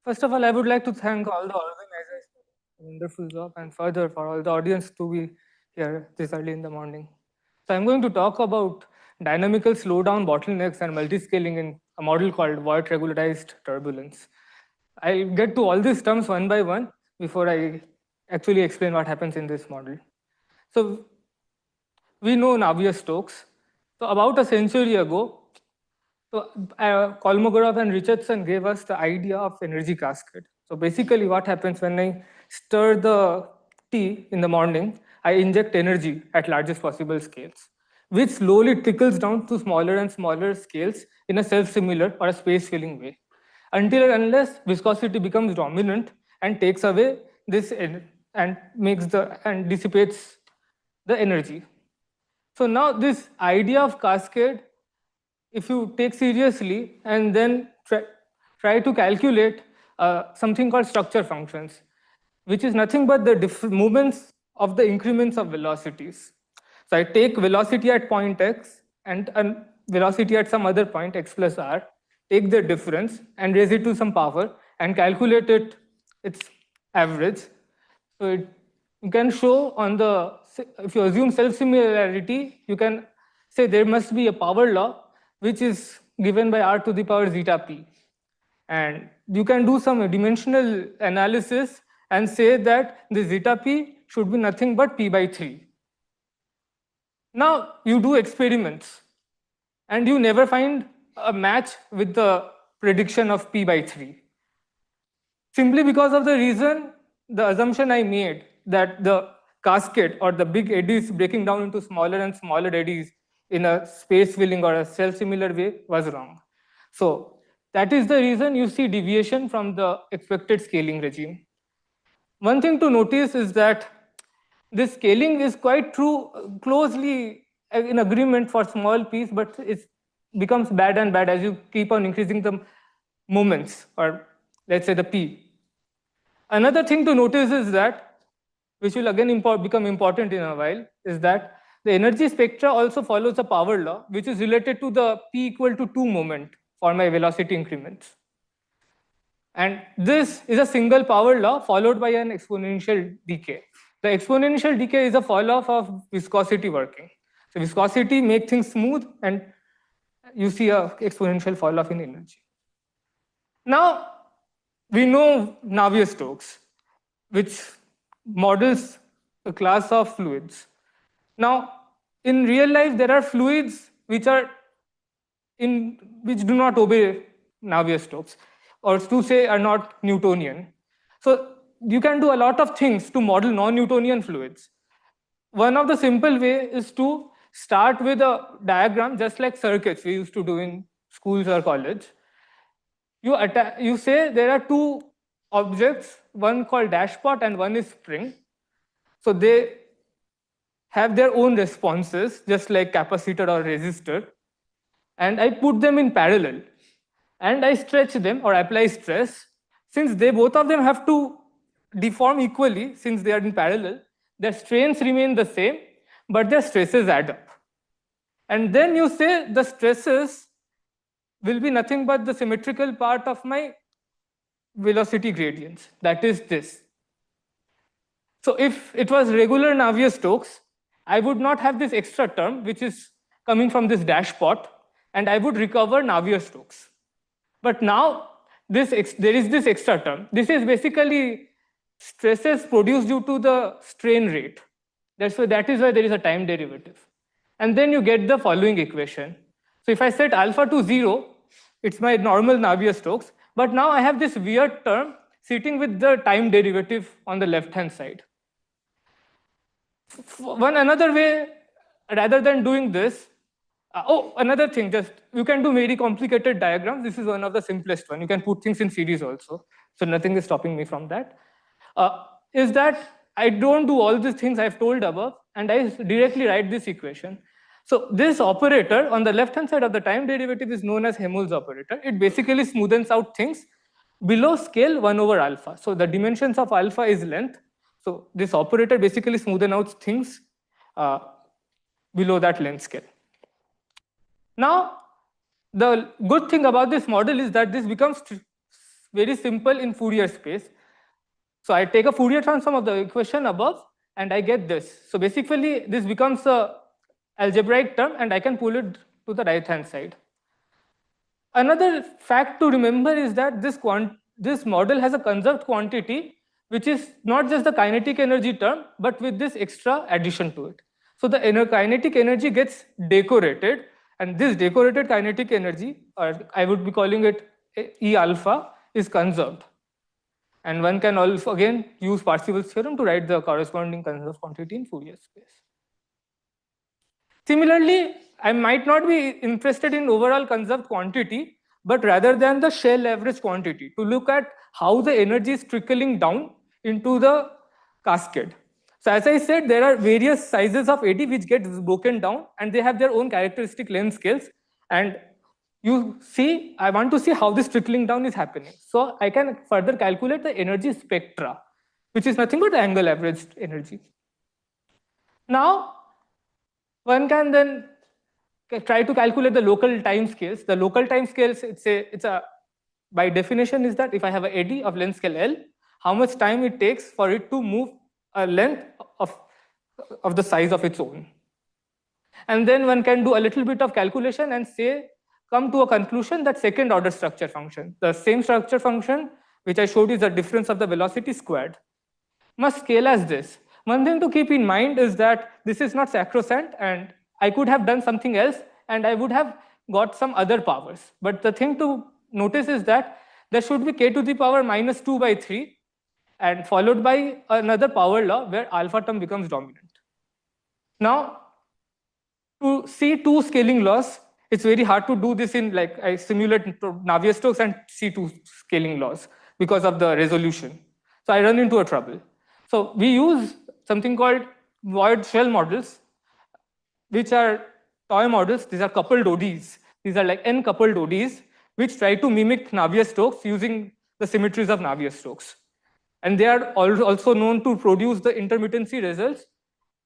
First of all, I would like to thank all the organizers for a wonderful job, and further for all the audience to be here this early in the morning. So I'm going to talk about dynamical slowdown, bottlenecks, and multiscaling in a model called Voigt-regularized turbulence. I'll get to all these terms one by one before I actually explain what happens in this model. So we know Navier-Stokes. So about a century ago, Kolmogorov and Richardson gave us the idea of energy cascade. So basically what happens when I stir the tea in the morning, I inject energy at largest possible scales, which slowly trickles down to smaller and smaller scales in a self-similar or a space-filling way, until and unless viscosity becomes dominant and takes away and makes the and dissipates the energy. So now this idea of cascade, if you take seriously and then try to calculate something called structure functions, which is nothing but the movements of the increments of velocities. So I take velocity at point x and velocity at some other point x plus r, take the difference and raise it to some power and calculate its average. So you can show on the, if you assume self-similarity, you can say there must be a power law which is given by r to the power zeta p. And you can do some dimensional analysis and say that the zeta p should be nothing but p by 3. Now you do experiments and you never find a match with the prediction of p by 3. Simply because of the reason, the assumption I made that the cascade or the big eddies breaking down into smaller and smaller eddies in a space filling or a self-similar way was wrong. So that is the reason you see deviation from the expected scaling regime. One thing to notice is that this scaling is quite true, closely in agreement for small p's, but it becomes bad and bad as you keep on increasing the moments, or let's say the p. Another thing to notice is that, which will again become important in a while, is that the energy spectra also follows a power law, which is related to the p equal to 2 moment for my velocity increments. And this is a single power law followed by an exponential decay. The exponential decay is a fall off of viscosity working. So viscosity makes things smooth, and you see a exponential fall off in energy. Now, we know Navier-Stokes, which models a class of fluids. Now, in real life, there are fluids which do not obey Navier-Stokes, or to say are not Newtonian. So you can do a lot of things to model non-Newtonian fluids. One of the simple way is to start with a diagram, just like circuits we used to do in schools or college. You say there are two objects, one called dashpot and one is spring. So they have their own responses, just like capacitor or resistor. And I put them in parallel. And I stretch them or apply stress. Since both of them have to deform equally, since they are in parallel, their strains remain the same, but their stresses add up. And then you say the stresses will be nothing but the symmetrical part of my velocity gradients. That is this. So if it was regular Navier-Stokes, I would not have this extra term, which is coming from this dashpot, and I would recover Navier-Stokes. But now there is this extra term. This is basically stresses produced due to the strain rate. That is why there is a time derivative. And then you get the following equation. So if I set alpha to 0, it's my normal Navier-Stokes. But now I have this weird term sitting with the time derivative on the left-hand side. Another way, rather than doing this, another thing, just you can do very complicated diagrams. This is one of the simplest one. You can put things in series also. So nothing is stopping me from that. Is that I don't do all these things I've told above, and I directly write this equation. So this operator on the left-hand side of the time derivative is known as Helmholtz operator. It basically smoothens out things below scale 1 over alpha. So the dimensions of alpha is length. So this operator basically smoothens out things below that length scale. Now, the good thing about this model is that this becomes very simple in Fourier space. So I take a Fourier transform of the equation above, and I get this. So basically, this becomes a algebraic term, and I can pull it to the right-hand side. Another fact to remember is that this model has a conserved quantity, which is not just the kinetic energy term, but with this extra addition to it. So the kinetic energy gets decorated, and this decorated kinetic energy, or I would be calling it E alpha, is conserved. And one can also again use Parseval's theorem to write the corresponding conserved quantity in Fourier space. Similarly, I might not be interested in overall conserved quantity, but rather than the shell average quantity, to look at how the energy is trickling down into the cascade. So as I said, there are various sizes of eddy which get broken down, and they have their own characteristic length scales. And you see, I want to see how this trickling down is happening. So I can further calculate the energy spectra, which is nothing but angle averaged energy. Now, one can then try to calculate the local time scales. The local time scales, by definition, is that if I have an eddy of length scale L, how much time it takes for it to move a length of the size of its own. And then one can do a little bit of calculation and come to a conclusion that second order structure function, the same structure function which I showed is the difference of the velocity squared, must scale as this. One thing to keep in mind is that this is not sacrosanct, and I could have done something else and I would have got some other powers. But the thing to notice is that there should be k to the power minus 2 by 3 and followed by another power law where alpha term becomes dominant. Now, to see two scaling laws, it's very hard to do this in, like, I simulate Navier-Stokes and see two scaling laws because of the resolution. So I run into a trouble. So we use something called Voigt shell models, which are toy models. These are coupled ODs. These are like n coupled ODs, which try to mimic Navier-Stokes using the symmetries of Navier-Stokes. And they are also known to produce the intermittency results,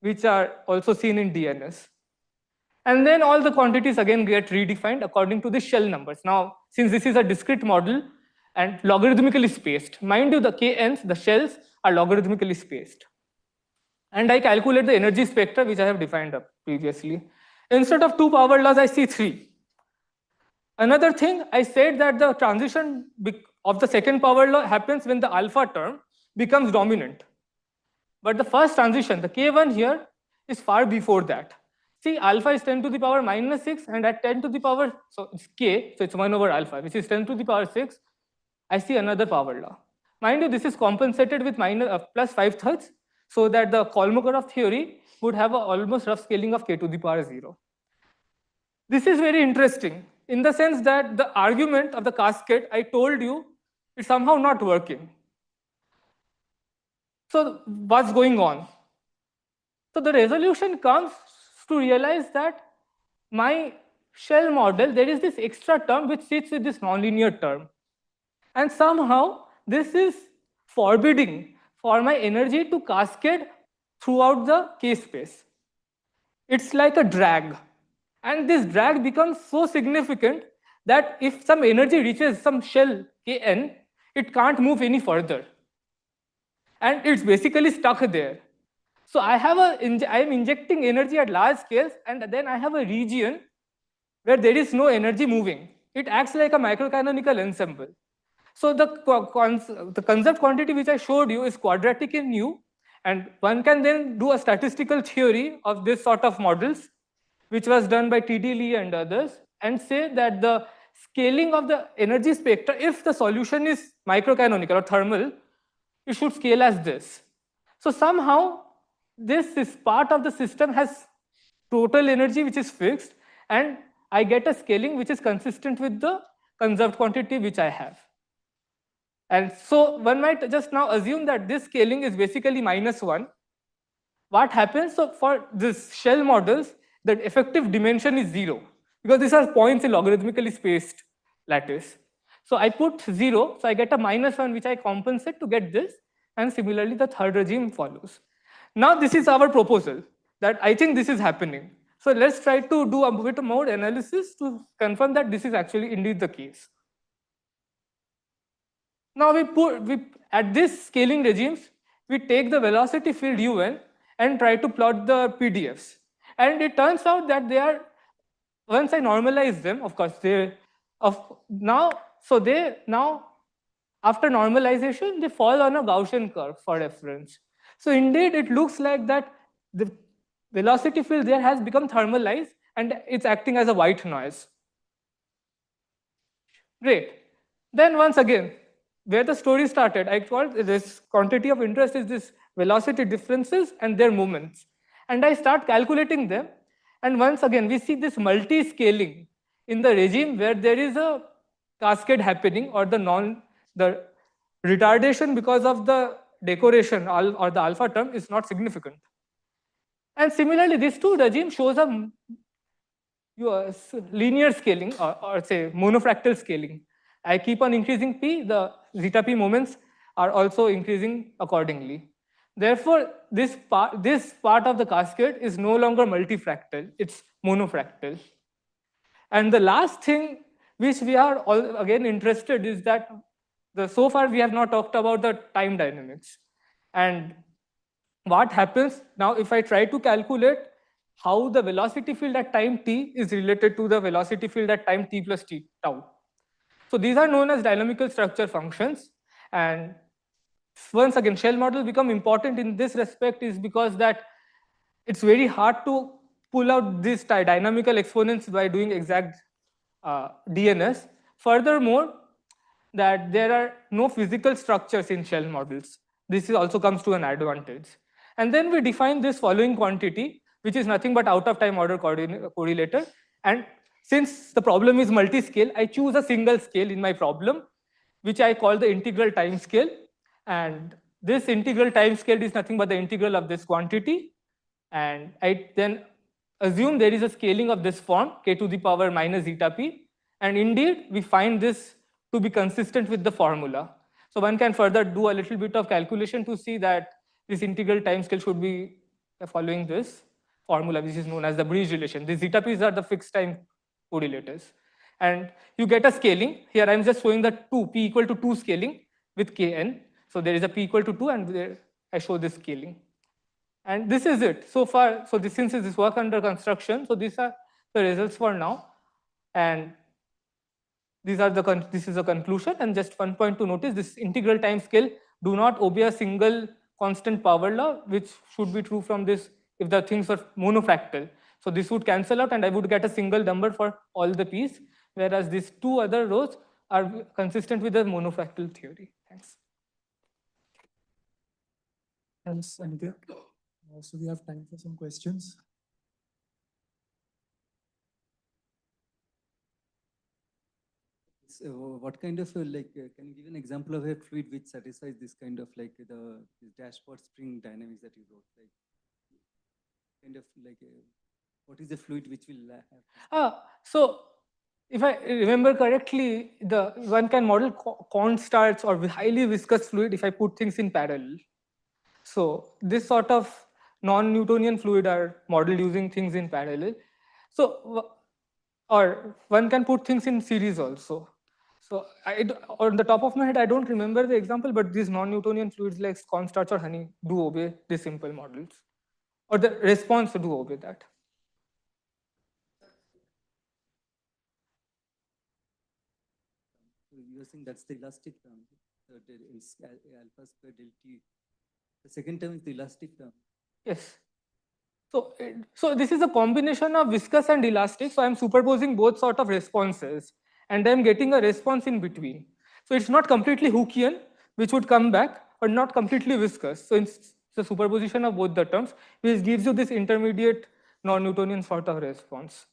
which are also seen in DNS. And then all the quantities again get redefined according to the shell numbers. Now, since this is a discrete model and logarithmically spaced, mind you, the kns, the shells, are logarithmically spaced. And I calculate the energy spectra, which I have defined up previously. Instead of two power laws, I see three. Another thing, I said that the transition of the second power law happens when the alpha term becomes dominant. But the first transition, the k1 here, is far before that. See, alpha is 10 to the power minus 6, and at 10 to the power, so it's k, so it's 1 over alpha, which is 10 to the power 6, I see another power law. Mind you, this is compensated with plus 5/3, so that the Kolmogorov theory would have an almost rough scaling of k to the power 0. This is very interesting in the sense that the argument of the cascade, I told you, is somehow not working. So what's going on? So the resolution comes to realize that my shell model, there is this extra term which sits with this nonlinear term. And somehow this is forbidding for my energy to cascade throughout the k space. It's like a drag. And this drag becomes so significant that if some energy reaches some shell kn, it can't move any further. And it's basically stuck there. So I am injecting energy at large scales, and then I have a region where there is no energy moving. It acts like a microcanonical ensemble. So the conserved quantity which I showed you is quadratic in U, and one can then do a statistical theory of this sort of models, which was done by T.D. Lee and others, and say that the scaling of the energy spectra, if the solution is microcanonical or thermal, it should scale as this. So somehow, this is part of the system has total energy which is fixed, and I get a scaling which is consistent with the conserved quantity which I have. And so one might just now assume that this scaling is basically -1. What happens? So for this shell models, the effective dimension is 0, because these are points in logarithmically spaced lattice. So I put 0, so I get a -1 which I compensate to get this, and similarly the third regime follows. Now this is our proposal, that I think this is happening. So let's try to do a bit more analysis to confirm that this is actually indeed the case. Now at this scaling regimes, we take the velocity field un and try to plot the PDFs. And it turns out that they are, once I normalize them, of course, now after normalization, they fall on a Gaussian curve for reference. So indeed, it looks like that the velocity field there has become thermalized and it's acting as a white noise. Great. Then once again, where the story started, I thought this quantity of interest is this velocity differences and their moments. And I start calculating them. And once again, we see this multi-scaling in the regime where there is a cascade happening, or the retardation because of the decoration or the alpha term is not significant. And similarly, this two regime shows a linear scaling, or say monofractal scaling. I keep on increasing p, the zeta p moments are also increasing accordingly. Therefore, this part of the cascade is no longer multifractal, it's monofractal. And the last thing which we are all again interested is that so far we have not talked about the time dynamics. And what happens now if I try to calculate how the velocity field at time t is related to the velocity field at time t plus t tau. So these are known as dynamical structure functions. And once again, shell models become important in this respect is because that it's very hard to pull out these dynamical exponents by doing exact DNS. Furthermore, that there are no physical structures in shell models. This also comes to an advantage. And then we define this following quantity, which is nothing but out of time order correlator. And since the problem is multi-scale, I choose a single scale in my problem, which I call the integral time scale. And this integral time scale is nothing but the integral of this quantity. And I then assume there is a scaling of this form, k to the power minus zeta p. And indeed, we find this to be consistent with the formula. So one can further do a little bit of calculation to see that this integral time scale should be following this formula, which is known as the bridge relation. These zeta p's are the fixed time correlators. And you get a scaling. Here I'm just showing the 2, p equal to 2 scaling with kn. So there is a p equal to 2, and there I show this scaling. And this is it. So far, so since this work under construction, so these are the results for now. And this is a conclusion. And just one point to notice, this integral time scale do not obey a single constant power law, which should be true from this if the things are monofractal. So this would cancel out and I would get a single number for all the p's, whereas these two other rows are consistent with the monofractal theory. Thanks. Thanks, Anikat. So we have time for some questions. So what kind of can you give an example of a fluid which satisfies this kind of this dashboard spring dynamics that you wrote? Like kind of what is the fluid which will have? So if I remember correctly, one can model cornstarch or highly viscous fluid if I put things in parallel. So this sort of non-Newtonian fluid are modeled using things in parallel. So, or one can put things in series also. So on the top of my head, I don't remember the example, but these non-Newtonian fluids like cornstarch or honey do obey these simple models, or the response do obey that. You are saying that's the elastic term. It's alpha square del T. The second term is the elastic term. Yes. So this is a combination of viscous and elastic. So I'm superposing both sort of responses, and I'm getting a response in between. So it's not completely Hookean, which would come back, but not completely viscous. So it's the superposition of both the terms, which gives you this intermediate non-Newtonian sort of response.